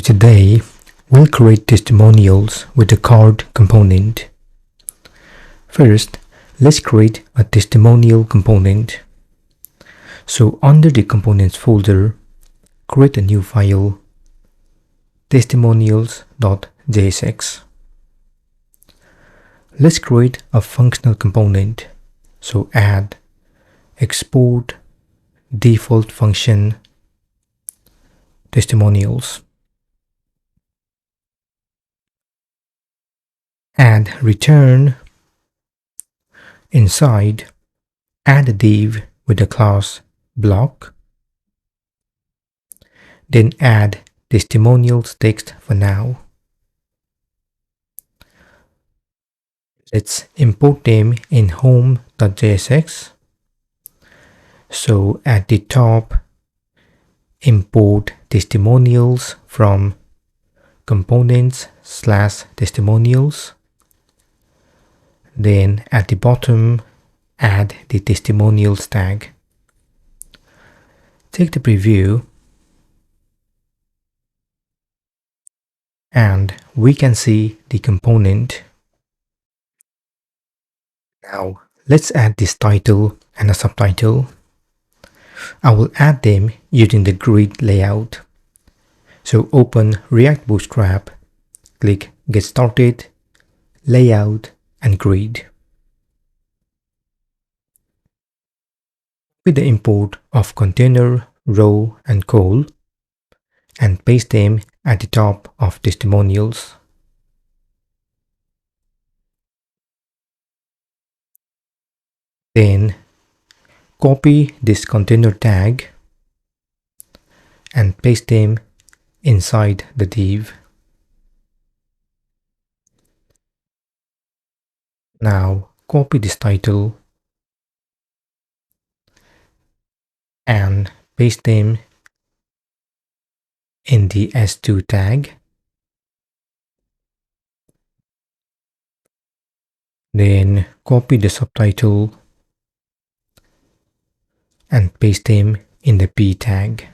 Today, we'll create testimonials with the card component. First, let's create a testimonial component. So under the components folder, create a new file, testimonials.jsx. Let's create a functional component. So add export default function testimonials. Add return inside, add a div with the class block, then add testimonials text for now. Let's import them in home.jsx. So at the top, import testimonials from components/testimonials. Then at the bottom, add the testimonials tag. Take the preview and we can see the component. Now let's add this title and a subtitle. I will add them using the grid layout. So open React Bootstrap, click Get Started, Layout and Grid. With the import of container, row and col and paste them at the top of testimonials. Then copy this container tag and paste them inside the div. Now copy this title and paste them in the s2 tag. Then copy the subtitle and paste them in the p tag.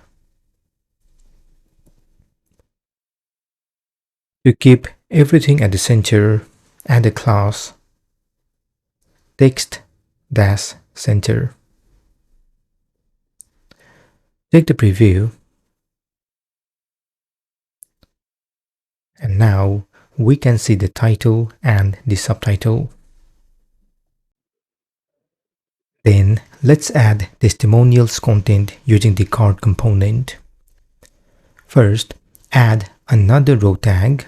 To keep everything at the center, add a class text-center. Take the preview. And now we can see the title and the subtitle. Then let's add testimonials content using the card component. First, add another row tag.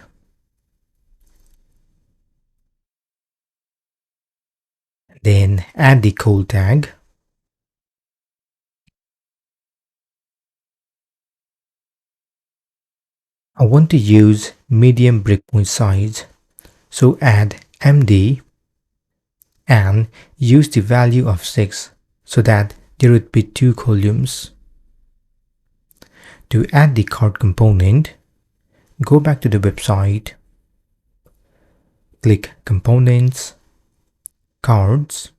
Then add the col tag. I want to use medium breakpoint size, so add MD and use the value of 6 so that there would be 2 columns. To add the card component, go back to the website, click Components, Cards.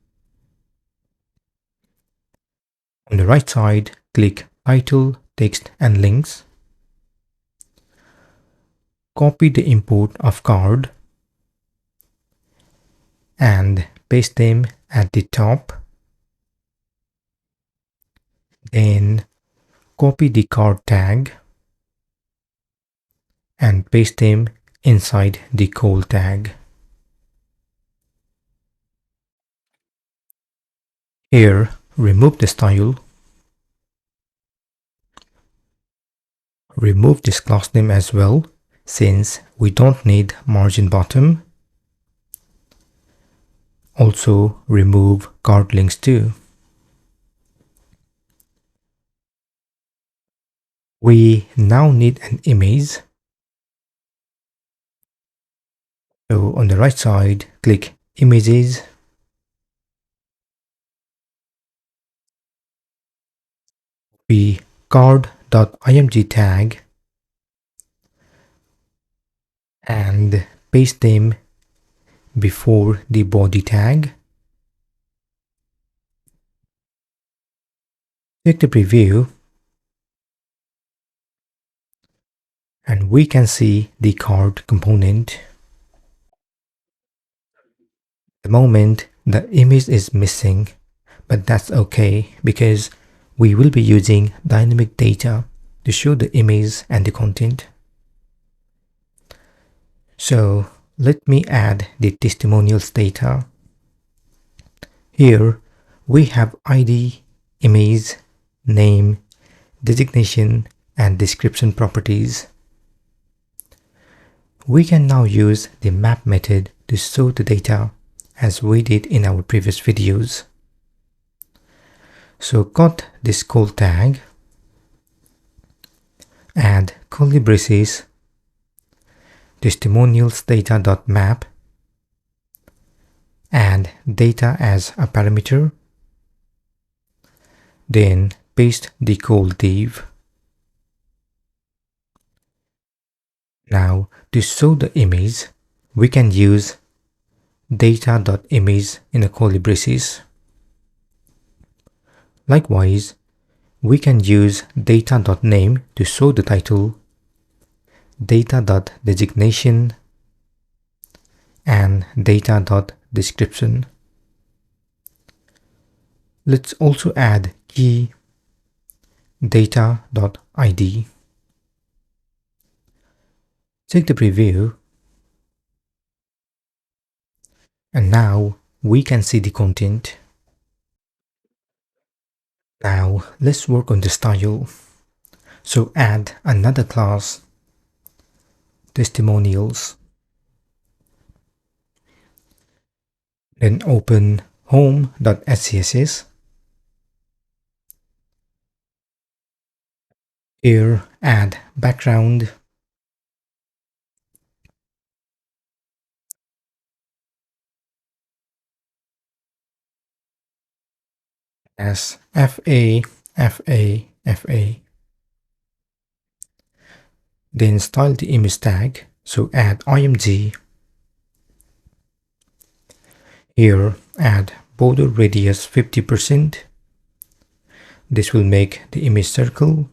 On the right side, click Title, Text and Links. Copy the import of card and paste them at the top. Then copy the card tag and paste them inside the col tag. Here, remove the style. Remove this class name as well, since we don't need margin bottom. Also remove card links too. We now need an image. So on the right side, click Images. Copy card.img tag and paste them before the body tag. Take the preview and we can see the card component. At the moment, the image is missing, but that's okay because we will be using dynamic data to show the image and the content. So let me add the testimonials data. Here we have ID, image, name, designation, and description properties. We can now use the map method to show the data as we did in our previous videos. So got this call tag, add curly braces, testimonials data.map, add data as a parameter, then paste the call div. Now to show the image, we can use data.image in a curly braces. Likewise, we can use data.name to show the title, data.designation, and data.description. Let's also add key data.id. Check the preview, and now we can see the content. Now let's work on the style. So add another class, testimonials. Then open home.scss. Here add background, as FA. Then style the image tag, so add img. Here add border radius 50%. This will make the image circle.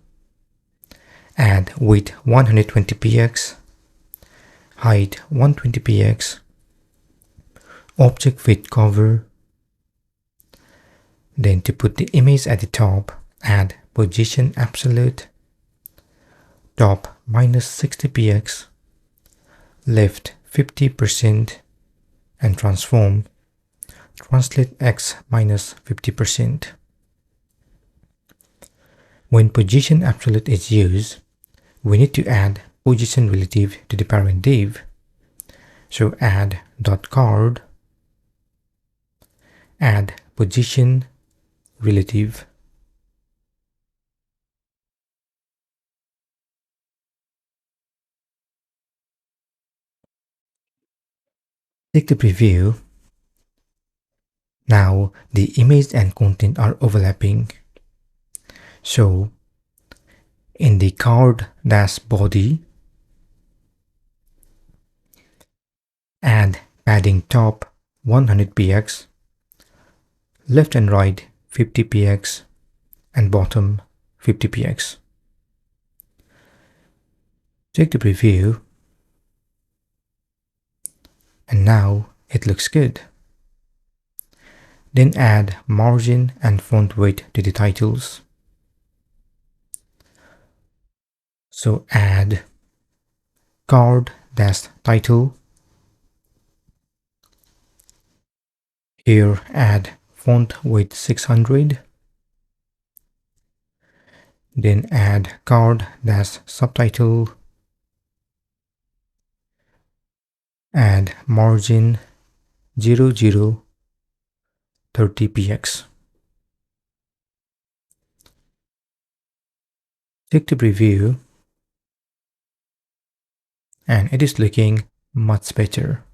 Add width 120 px, height 120 px, object width cover. Then to put the image at the top, add position absolute, top minus 60 px, left 50%, and transform, translate x minus 50%. When position absolute is used, we need to add position relative to the parent div. So add dot card, add position relative. Take the preview. Now the image and content are overlapping. So in the card dash body, add padding top 100 px, left and right 50 px, and bottom 50 px. Check the preview, and now it looks good. Then add margin and font weight to the titles. So add card dash title. Here add font weight 600. Then add card dash subtitle. Add margin 0030 px. Check the preview, and it is looking much better.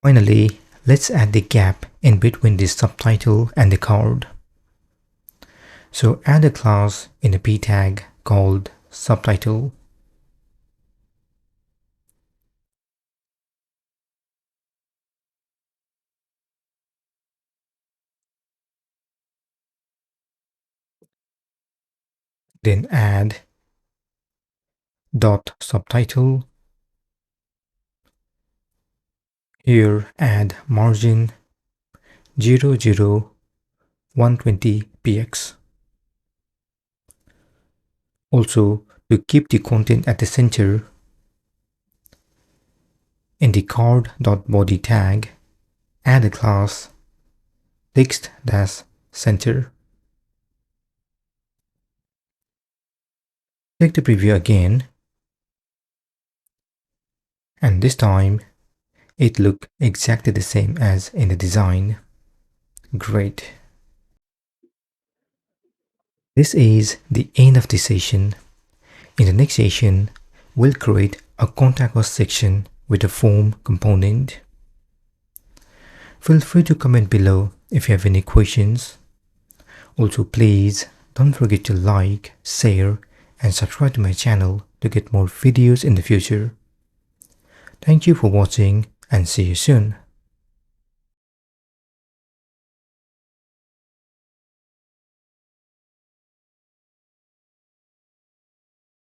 Finally, let's add the gap in between the subtitle and the card. So add a class in a p tag called subtitle. Then add dot subtitle. Here add margin 00120 px. Also, to keep the content at the center, in the card.body tag, add a class text-center. Check the preview again, and this time it looks exactly the same as in the design. Great. This is the end of the session. In the next session, we'll create a contact us section with a form component. Feel free to comment below if you have any questions. Also, please don't forget to like, share, and subscribe to my channel to get more videos in the future. Thank you for watching and see you soon.